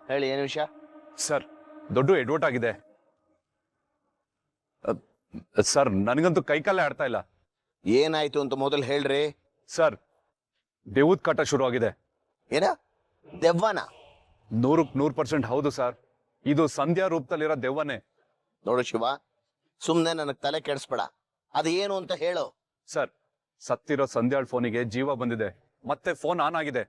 ಹೇಳಿ, ಏನು ವಿಷಯ? ಸರ್, ದೊಡ್ಡ ಎಡ್ವರ್ಟ್ ಆಗಿದೆ ಸರ್. ನನಗಂತೂ ಕೈಕಾಲೇ ಆಡ್ತಾ ಇಲ್ಲ. ಏನಾಯ್ತು ಅಂತ ಮೊದಲು ಹೇಳ್ರಿ. ಸರ್, ದೆವ್ವದ ಕಾಟ ಶುರು ಆಗಿದೆ. ಏನ? ದೆವ್ವನ? 100% ಹೌದು ಸರ್. ಇದು ಸಂಧ್ಯಾ ರೂಪದಲ್ಲಿರೋ ದೆವ್ವನೇ. ನೋಡು ಶಿವ, ಸುಮ್ನೆ ನನಗೆ ತಲೆ ಕೆಡಿಸ್ಬೇಡ. ಅದು ಏನು ಅಂತ ಹೇಳು. ಸರ್, ಸತ್ತಿರೋ ಸಂಧ್ಯಾಳ್ ಫೋನಿಗೆ ಜೀವ ಬಂದಿದೆ, ಮತ್ತೆ ಫೋನ್ ಆನ್ ಆಗಿದೆ.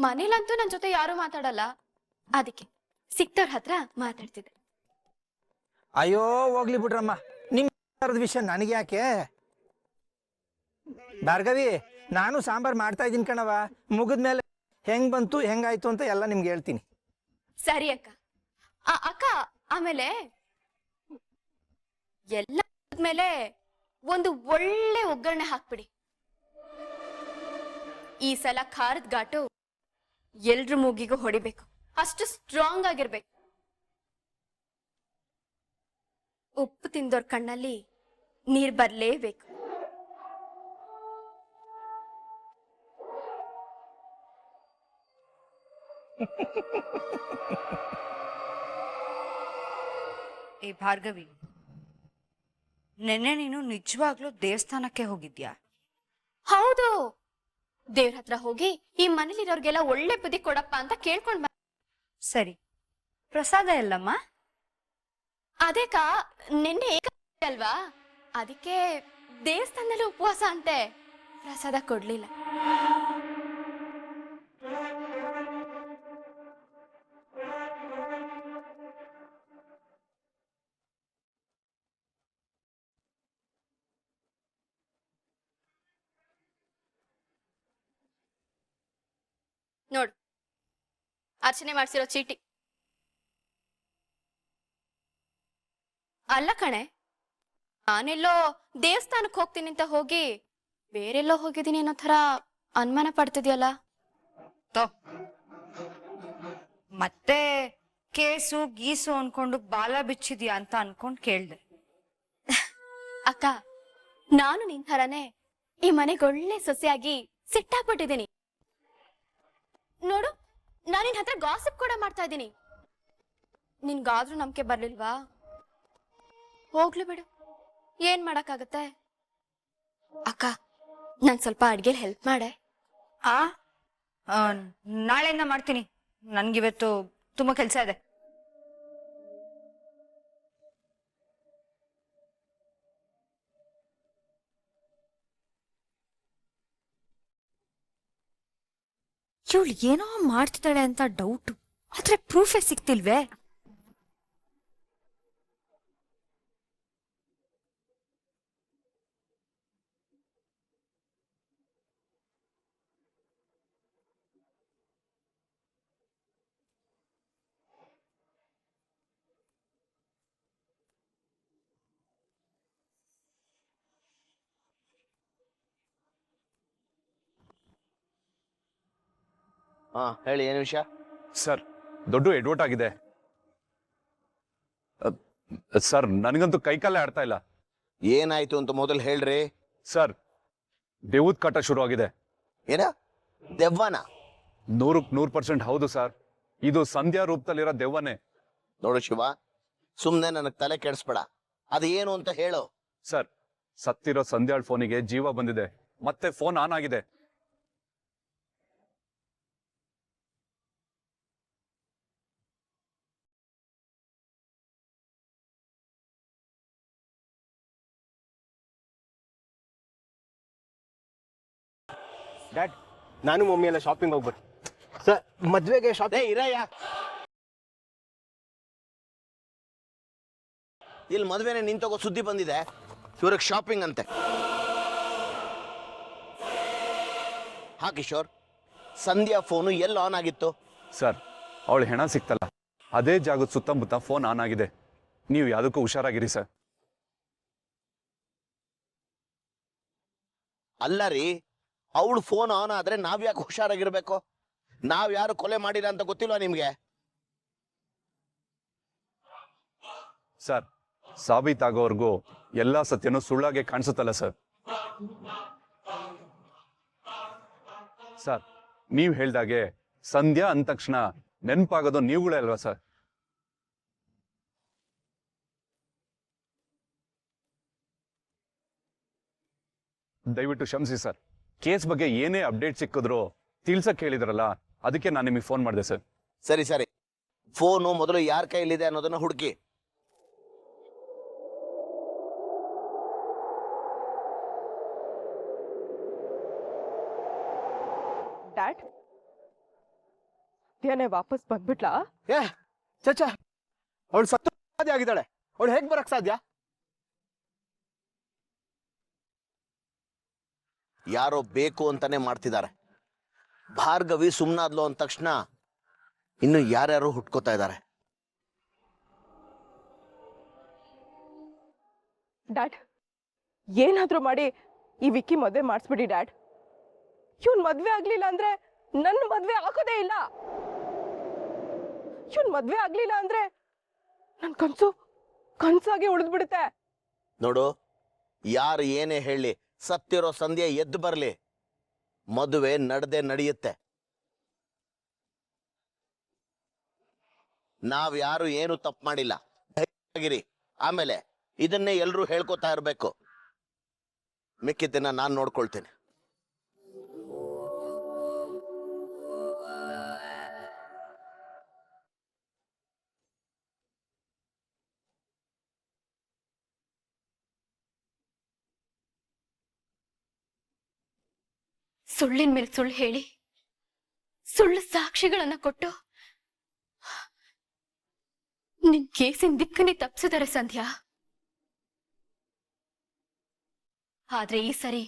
ಮನೇಲಂತೂ ನನ್ ಜೊತೆ ಯಾರು ಮಾತಾಡಲ್ಲ, ಅದಕ್ಕೆ ಸಿಕ್ತವ್ರ ಹತ್ರ ಮಾತಾಡ್ತಿದ್ದೆ. ಅಯ್ಯೋ ಹೋಗ್ಲಿ ಬಿಡ್ರಮ್ಮ, ನಿಮ್ ವಿಷಯ ನನಗೆ ಯಾಕೆ? ಭಾರ್ಗವಿ, ನಾನು ಸಾಂಬಾರ್ ಮಾಡ್ತಾ ಇದ್ದೀನಿ ಕಣವ. ಮುಗಿದ್ಮೇಲೆ ಹೆಂಗ್ ಬಂತು ಹೆಂಗಾಯ್ತು ಅಂತ ಎಲ್ಲ ನಿಮ್ಗೆ ಹೇಳ್ತೀನಿ. ಸರಿ ಅಕ್ಕ. ಅಕ್ಕ, ಆಮೇಲೆ ಎಲ್ಲ ಮೇಲೆ ಒಂದು ಒಳ್ಳೆ ಒಗ್ಗರಣೆ ಹಾಕ್ಬಿಡಿ. ಈ ಸಲ ಖಾರದ ಘಾಟು ಎಲ್ರ ಮೂಗಿಗೂ ಹೊಡಿಬೇಕು, ಅಷ್ಟು ಸ್ಟ್ರಾಂಗ್ ಆಗಿರ್ಬೇಕು. ಉಪ್ಪು ತಿಂದೋರ್ ಕಣ್ಣಲ್ಲಿ ನೀರ್ ಬರ್ಲೇಬೇಕು. ಏ ಭಾರ್ಗವಿ, ನೆನ್ನೆ ನೀನು ನಿಜವಾಗ್ಲೂ ದೇವಸ್ಥಾನಕ್ಕೆ ಹೋಗಿದ್ಯಾ? ಹೌದು, ದೇವ್ರ ಹತ್ರ ಹೋಗಿ ಈ ಮನೇಲಿರೋರ್ಗೆಲ್ಲ ಒಳ್ಳೆ ಬುದ್ಧಿ ಕೊಡಪ್ಪ ಅಂತ ಕೇಳ್ಕೊಂಡ್ ಬ. ಸರಿ, ಪ್ರಸಾದ ಎಲ್ಲಮ್ಮ? ಅದೇಕ ನಿನ್ನೆ ಏಕಾದಶಿ ಅಲ್ವಾ, ಅದಕ್ಕೆ ದೇವಸ್ಥಾನದಲ್ಲಿ ಉಪವಾಸ ಅಂತೆ, ಪ್ರಸಾದ ಕೊಡ್ಲಿಲ್ಲ. ನೋಡು, ಅರ್ಚನೆ ಮಾಡ್ಸಿರೋ ಚೀಟಿ. ಅಲ್ಲ ಕಣೆ, ನಾನೆಲ್ಲೋ ದೇವಸ್ಥಾನಕ್ಕೆ ಹೋಗ್ತೀನಿ ಅಂತ ಹೋಗಿ ಬೇರೆಲ್ಲೋ ಹೋಗಿದ್ದೀನಿ ಅನ್ನೋ ತರ ಅನುಮಾನ ಪಡ್ತಿದ್ಯಲ್ಲ. ಮತ್ತೆ ಕೇಸು ಗೀಸು ಅನ್ಕೊಂಡು ಬಾಲ ಬಿಚ್ಚಿದ್ಯಾ ಅಂತ ಅನ್ಕೊಂಡ್ ಕೇಳ್ದೆ. ಅಕ್ಕ, ನಾನು ನಿನ್ ಥರನೇ ಈ ಮನೆಗೆ ಒಳ್ಳೆ ಸೊಸೆಯಾಗಿ ಸಿಟ್ಟಾಗ್ಬಿಟ್ಟಿದ್ದೀನಿ. ನೋಡು, ನಾನು ನಿನ್ ಹತ್ರ ಗಾಸಿಪ್ ಕೂಡ ಮಾಡ್ತಾ ಇದ್ದೀನಿ. ನಿನ್ಗಾದ್ರೂ ನಂಬಿಕೆ ಬರ್ಲಿಲ್ವಾ? ಹೋಗ್ಲಿ ಬಿಡು, ಏನ್ ಮಾಡಕ್ಕಾಗತ್ತೆ. ಅಕ್ಕ, ನಂಗ್ ಸ್ವಲ್ಪ ಅಡ್ಗೆಲ್ ಹೆಲ್ಪ್ ಮಾಡೆ. ನಾಳೆಯಿಂದ ಮಾಡ್ತೀನಿ. ನನ್ಗಿವತ್ತು ತುಂಬಾ ಕೆಲ್ಸ ಇದೆ. ಇವಳು ಏನೋ ಮಾಡ್ತಿದ್ದಾಳೆ ಅಂತ ಡೌಟು, ಆದ್ರೆ ಪ್ರೂಫೇ ಸಿಕ್ತಿಲ್ವೇ? ಹೇಳಿ, ಏನು ವಿಷಯ? ಸರ್, ದೊಡ್ಡ ಎಡ್ವರ್ಟ್ ಆಗಿದೆ ಸರ್. ನನಗಂತೂ ಕೈಕಾಲೇ ಆಡ್ತಾ ಇಲ್ಲ. ಏನಾಯ್ತು ಅಂತ ಮೊದಲು ಹೇಳ್ರಿ. ಸರ್, ದೆವ್ವದ ಕಾಟ ಶುರು ಆಗಿದೆ. ಏನ? ದೆವ್ವನ? 100% ಹೌದು ಸರ್. ಇದು ಸಂಧ್ಯಾ ರೂಪದಲ್ಲಿರೋ ದೆವ್ವನೇ. ನೋಡು ಶಿವ, ಸುಮ್ನೆ ನನಗೆ ತಲೆ ಕೆಡಿಸ್ಬೇಡ. ಅದು ಏನು ಅಂತ ಹೇಳು. ಸರ್, ಸತ್ತಿರೋ ಸಂಧ್ಯಾಳ್ ಫೋನಿಗೆ ಜೀವ ಬಂದಿದೆ, ಮತ್ತೆ ಫೋನ್ ಆನ್ ಆಗಿದೆ. ಡ್ಯಾಡ್, ನಾನು ಮಮ್ಮಿ ಎಲ್ಲ ಶಾಪಿಂಗ್ ಹೋಗ್ಬರ್ತೀನಿ. ಸರ್, ಮದ್ವೆಗೆ ಶಾಪಿಂಗ್ ಇರಯ್ಯ. ಇಲ್ಲಿ ಮದ್ವೆನೆ ನಿಂತೋಗೋ ಸುದ್ದಿ ಬಂದಿದೆ. ಇವ್ರಿಗೆ ಶಾಪಿಂಗ್ ಅಂತೆ. ಹಾ ಕಿಶೋರ್, ಸಂಧ್ಯಾ ಫೋನು ಎಲ್ಲಿ ಆನ್ ಆಗಿತ್ತು? ಸರ್, ಅವಳು ಹೆಣ ಸಿಕ್ತಲ್ಲ, ಅದೇ ಜಾಗದ ಸುತ್ತಮುತ್ತ ಫೋನ್ ಆನ್ ಆಗಿದೆ. ನೀವು ಯಾವುದಕ್ಕೂ ಹುಷಾರಾಗಿರಿ ಸರ್. ಅಲ್ಲ ರೀ, ಅವಳು ಫೋನ್ ಆನ್ ಆದ್ರೆ ನಾವ್ ಯಾಕೆ ಹುಷಾರಾಗಿರ್ಬೇಕು? ನಾವ್ ಯಾರು ಕೊಲೆ ಮಾಡಿಲ್ಲ ಅಂತ ಗೊತ್ತಿಲ್ವಾ ನಿಮ್ಗೆ? ಸರ್, ಸಾಬೀತಾಗೋವರೆಗೂ ಎಲ್ಲಾ ಸತ್ಯನೂ ಸುಳ್ಳಾಗೆ ಕಾಣಿಸುತ್ತಲ್ಲ ಸರ್. ಸರ್ ನೀವು ಹೇಳ್ದಾಗೆ ಸಂಧ್ಯಾ ಅಂದ ತಕ್ಷಣ ನೆನಪಾಗೋದು ನೀವುಗಳೇ ಅಲ್ವಾ ಸರ್? ದಯವಿಟ್ಟು ಕ್ಷಮಿಸಿ ಸರ್. ಕೇಸ್ ಬಗ್ಗೆ ಏನೇ ಅಪ್ಡೇಟ್ ಸಿಕ್ಕಿದ್ರು ತಿಳ್ಸಕ್ ಹೇಳಿದ್ರಲ್ಲ, ಅದಕ್ಕೆ ನಾನು ನಿಮಗೆ ಫೋನ್ ಮಾಡಿದೆ ಸರ್. ಸರಿ ಸರಿ, ಫೋನು ಮೊದಲು ಯಾರ ಕೈಲಿದೆ ಅನ್ನೋದನ್ನ ಹುಡುಕಿ. ಡ್ಯಾಡ್ ದೇನೆ ವಾಪಸ್ ಬಂದ್ಬಿಟ್ಲಾ? ಏ ಚಚ, ಅವಳು ಸತ್ತು ಆಗಿದ್ದಾಳೆ. ಅವಳು ಹೇಗ್ ಬರಕ್ ಸಾಧ್ಯ? ಯಾರೋ ಬೇಕು ಅಂತಾನೆ ಮಾಡ್ತಿದ್ದಾರೆ. ಭಾರ್ಗವಿ ಸುಮ್ನಾದ್ಲು ಅಂದ ತಕ್ಷಣ ಇನ್ನು ಯಾರ್ಯಾರು ಹುಟ್ಕೋತಾ ಇದ್ದಾರೆ. ಡ್ಯಾಡ್ ಏನಾದ್ರೂ ಮಾಡಿ ಈ ವಿಕ್ಕಿ ಮದ್ವೆ ಮಾಡಿಸ್ಬಿಡಿ ಡ್ಯಾಡ್. ಇವನ್ ಮದ್ವೆ ಆಗ್ಲಿಲ್ಲ ಅಂದ್ರೆ ನನ್ನ ಮದ್ವೆ ಆಗೋದೇ ಇಲ್ಲ. ಇವನ್ ಮದ್ವೆ ಆಗ್ಲಿಲ್ಲ ಅಂದ್ರೆ ನನ್ ಕನ್ಸಾಗಿ ಉಳಿದ್ಬಿಡುತ್ತೆ. ನೋಡು, ಯಾರು ಏನೇ ಹೇಳಿ ಸತ್ತಿರೋ ಸಂಧ್ಯೆ ಎದ್ದು ಬರ್ಲಿ, ಮದುವೆ ನಡೆದೇ ನಡೆಯುತ್ತೆ. ನಾವ್ಯಾರು ಏನು ತಪ್ಪು ಮಾಡಿಲ್ಲ, ಧೈರ್ಯವಾಗಿರಿ. ಆಮೇಲೆ ಇದನ್ನೇ ಎಲ್ರೂ ಹೇಳ್ಕೊತಾ ಇರ್ಬೇಕು. ಮಿಕ್ಕಿದ್ದನ್ನ ನಾನು ನೋಡ್ಕೊಳ್ತೇನೆ. ಸುಳ್ಳಿನ ಮೇಲೆ ಸುಳ್ಳು ಹೇಳಿ, ಸುಳ್ಳು ಸಾಕ್ಷಿಗಳನ್ನ ಕೊಟ್ಟು ನಿನ್ ಕೇಸಿನ ದಿಕ್ಕನ್ನೇ ತಪ್ಪಿಸಿದ್ದಾರೆ ಸಂಧ್ಯಾ. ಆದ್ರೆ ಈ ಸರಿ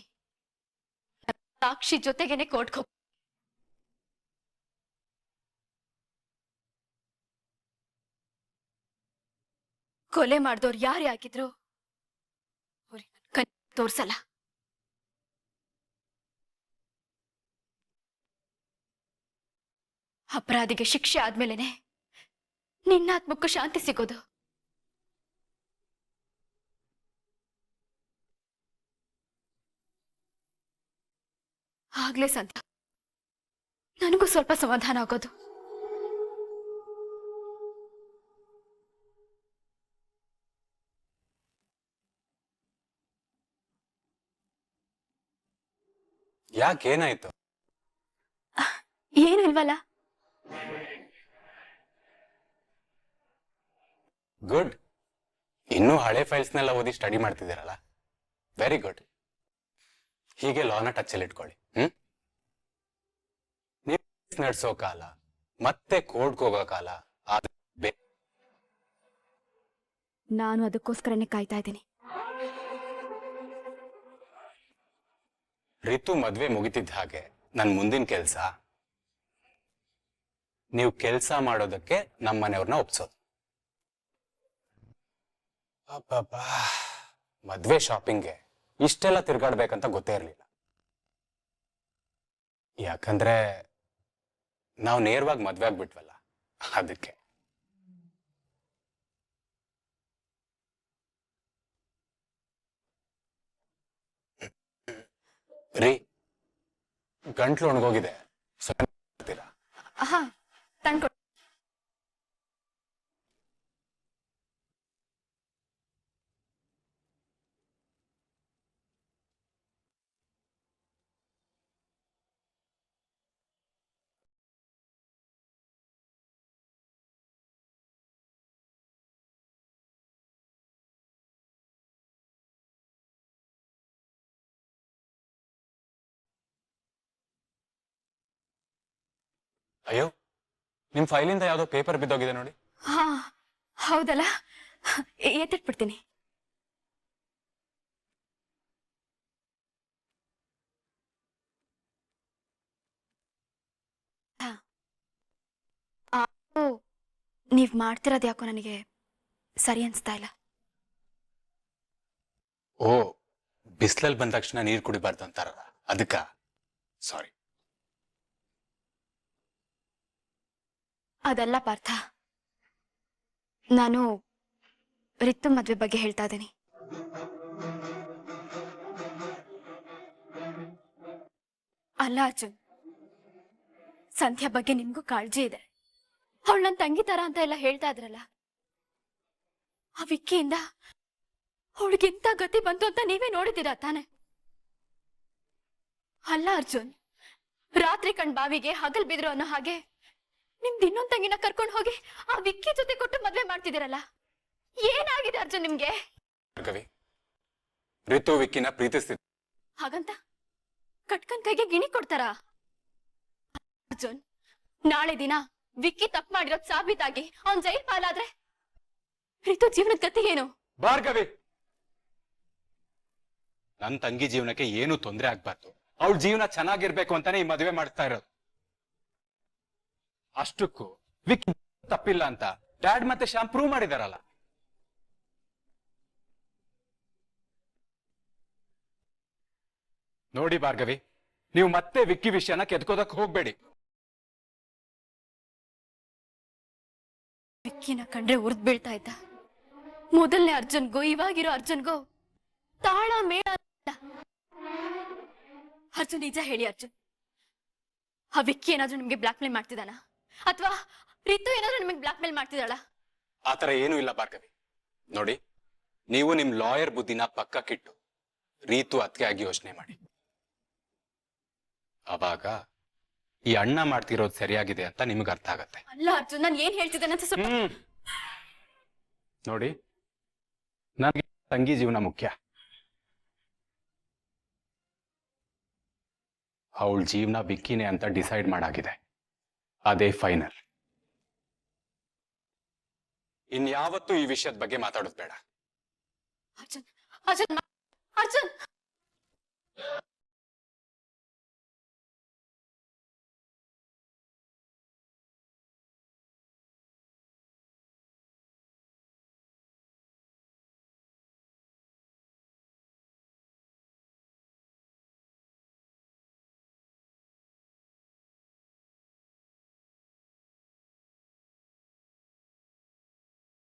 ಸಾಕ್ಷಿ ಜೊತೆಗೇನೆ ಕೋರ್ಟ್ಗೆ ಹೋಗ್. ಕೊಲೆ ಮಾಡಿದವ್ರು ಯಾರೇ ಆಗಿದ್ರು ಅವ್ರಿಗೆ ಕಣ್ ತೋರ್ಸಲ್ಲ. ಅಪರಾಧಿಗೆ ಶಿಕ್ಷೆ ಆದ್ಮೇಲೆನೆ ನಿನ್ನ ಆತ್ಮಕ್ಕೂ ಶಾಂತಿ ಸಿಗೋದು. ಆಗ್ಲೇ ಸಂಧ್ಯಾ ನನಗೂ ಸ್ವಲ್ಪ ಸಮಾಧಾನ ಆಗೋದು. ಯಾಕೇನಾಯ್ತು? ಏನಿಲ್ವಲ್ಲ. ಗುಡ್. ಇನ್ನೂ ಹಳೆ ಫೈಲ್ಸ್ನೆಲ್ಲ ಓದಿ ಸ್ಟಡಿ ಮಾಡ್ತಿದ್ದೀರಲ್ಲ, ವೆರಿ ಗುಡ್. ಹೀಗೆ ಲಾನ ಟಚ್ ಅಲ್ಲಿ ಇಟ್ಕೊಳ್ಳಿ. ನೀವು ನಡೆಸೋ ಕಾಲ ಮತ್ತೆ ಕೋರ್ಟ್ಗೆ ಹೋಗೋ ಕಾಲ ನಾನು ಅದಕ್ಕೋಸ್ಕರನೇ ಕಾಯ್ತಾ ಇದ್ದೀನಿ. ರಿತು ಮದ್ವೆ ಮುಗಿತಿದ್ದ ಹಾಗೆ ನನ್ ಮುಂದಿನ ಕೆಲ್ಸ ನೀವು ಕೆಲ್ಸ ಮಾಡೋದಕ್ಕೆ ನಮ್ಮನೆಯವ್ರನ್ನ ಒಪ್ಸೋದು. ಅಬ್ಬಬ್ಬಾ, ಮದ್ವೆ ಶಾಪಿಂಗ್ಗೆ ಇಷ್ಟೆಲ್ಲ ತಿರ್ಗಾಡ್ಬೇಕಂತ ಗೊತ್ತೇ ಇರ್ಲಿಲ್ಲ. ಯಾಕಂದ್ರೆ ನಾವು ನೇರವಾಗಿ ಮದ್ವೆ ಆಗ್ಬಿಟ್ವಲ್ಲ, ಅದಕ್ಕೆ. ರೀ, ಗಂಟ್ಲು ಒಣಗೋಗಿದೆ, ಸ್ವಲ್ಪ ಆಹಾ, ತಂದ್ಕೊಡು. ಅಯ್ಯೋ, ನಿಮ್ ಫೈಲಿಂದ ಯಾವ್ದೋ ಪೇಪರ್ ಬಿದ್ದೋಗಿದೆ ನೋಡಿ. ಹಾ ಹೌದಲ್ಲ, ಎತ್ತಿಟ್ಬಿಡ್ತೀನಿ. ನೀವ್ ಮಾಡ್ತಿರೋದು ಯಾಕೋ ನನಗೆ ಸರಿ ಅನ್ಸ್ತಾ ಇಲ್ಲ. ಓ, ಬಿಸ್ಲಲ್ಲಿ ಬಂದ ತಕ್ಷಣ ನೀರು ಕುಡಿಬಾರ್ದು ಅಂತಾರಲ್ಲ, ಅದಕ್ಕ. ಸಾರಿ. ಅದಲ್ಲ ಪಾರ್ಥ, ನಾನು ರಿತು ಮದ್ವೆ ಬಗ್ಗೆ ಹೇಳ್ತಾ ಇದ್ದೀನಿ. ಅಲ್ಲ ಅರ್ಜುನ್, ಸಂಧ್ಯಾ ಬಗ್ಗೆ ನಿಮ್ಗೂ ಕಾಳಜಿ ಇದೆ. ಅವಳು ನನ್ ತಂಗಿ ತರ ಅಂತ ಎಲ್ಲ ಹೇಳ್ತಾ ಇದ್ರಲ್ಲ, ಆ ವಿಕ್ಕಿಯಿಂದ ಅವಳಿಗೆಂತ ಗತಿ ಬಂತು ಅಂತ ನೀವೇ ನೋಡಿದ್ದೀರಾ ತಾನೆ? ಅಲ್ಲ ಅರ್ಜುನ್, ರಾತ್ರಿ ಕಣ್ ಬಾವಿಗೆ ಹಗಲ್ ಬಿದ್ರು ಅನ್ನೋ ಹಾಗೆ ನಿಮ್ದು ಇನ್ನೊಂದ್ ತಂಗಿನ ಕರ್ಕೊಂಡು ಹೋಗಿ ಆ ವಿಕ್ಕಿ ಜೊತೆ ಕೊಟ್ಟು ಮದ್ವೆ ಮಾಡ್ತಿದ್ದೀರಲ್ಲ, ಏನಾಗಿದೆ ಅರ್ಜುನ್ ನಿಮ್ಗೆ? ಭಾರ್ಗವಿ, ರಿತು ವಿಕ್ಕಿನ ಪ್ರೀತಿಸ್ತಿದ್ದ. ಹಾಗಂತ ಕಟ್ಕನ್ ಕೈಗೆ ಗಿಣಿ ಕೊಡ್ತಾರ? ಅರ್ಜುನ್, ನಾಳೆ ದಿನ ವಿಕ್ಕಿ ತಪ್ಪು ಮಾಡಿರೋದ್ ಸಾಬೀತಾಗಿ ಅವ್ನ್ ಜೈಲ್ ಪಾಲಾದ್ರೆ ರಿತು ಜೀವನದ ಗತಿ ಏನು? ಭಾರ್ಗವಿ, ನನ್ ತಂಗಿ ಜೀವನಕ್ಕೆ ಏನು ತೊಂದರೆ ಆಗ್ಬಾರ್ದು, ಅವಳ ಜೀವನ ಚೆನ್ನಾಗಿರ್ಬೇಕು ಅಂತಾನೆ ಈ ಮದುವೆ ಮಾಡ್ತಾ ಇರೋದು. ಅಷ್ಟಕ್ಕೂ ವಿಕ್ಕಿ ತಪ್ಪಿಲ್ಲ ಅಂತ ಡ್ಯಾಡ್ ಮತ್ತೆ ಶ್ಯಾಮ್ ಪ್ರೂವ್ ಮಾಡಿದಾರಲ್ಲ. ನೋಡಿ ಭಾರ್ಗವಿ, ನೀವು ಮತ್ತೆ ವಿಕ್ಕಿ ವಿಷಯನ ಕೆದ್ಕೋದಕ್ ಹೋಗ್ಬೇಡಿ. ವಿಕ್ಕಿನ ಕಂಡ್ರೆ ಉರ್ದ್ ಬೀಳ್ತಾ ಇದ್ದ ಮೊದಲನೇ ಅರ್ಜುನ್ಗೂ ಇವಾಗಿರೋ ಅರ್ಜುನ್ಗೂ ತಾಳ ಮೇಳ ಇಲ್ಲ. ಅರ್ಜುನ್, ನಿಜ ಹೇಳಿ ಅರ್ಜುನ್, ಆ ವಿಕ್ಕಿ ಏನಾದ್ರೂ ನಿಮ್ಗೆ ಬ್ಲಾಕ್ ಮೇಲ್ ಮಾಡ್ತಿದ್ದಾನ ಅಥವಾ ರಿತು ಏನಾದ್ರೂ ನಿಮಗೆ ಬ್ಲಾಕ್ ಮೇಲ್ ಮಾಡ್ತಿದ್ದಾಳ? ಆತರ ಏನೂ ಇಲ್ಲ ಭಾರ್ಗವಿ. ನೋಡಿ, ನೀವು ನಿಮ್ ಲಾಯರ್ ಬುದ್ಧಿನ ಪಕ್ಕಕ್ಕಿಟ್ಟು ರೀತು ಅತ್ಗೆ ಆಗಿ ಯೋಚನೆ ಮಾಡಿ. ಅವಾಗ ಈ ಅಣ್ಣ ಮಾಡ್ತಿರೋದು ಸರಿಯಾಗಿದೆ ಅಂತ ನಿಮ್ಗೆ ಅರ್ಥ ಆಗತ್ತೆ. ಅಲ್ಲ ಅರ್ಜುನ್, ನಾನು ಏನ್ ಹೇಳ್ತಿದ್ದೇನೆ ಅಂತ ಸ್ವಲ್ಪ ನೋಡಿ, ನನಗೆ ತಂಗಿ ಜೀವನ ಮುಖ್ಯ. ಅವಳ ಜೀವನ ವಿಕ್ಕಿನೇ ಅಂತ ಡಿಸೈಡ್ ಮಾಡಾಗಿದೆ, ಅದೇ ಫೈನಲ್. ಇನ್ಯಾವತ್ತೂ ಈ ವಿಷಯದ ಬಗ್ಗೆ ಮಾತಾಡೋದು ಬೇಡ. ಅರ್ಜುನ್, ಅರ್ಜುನ್, ಅರ್ಜುನ್.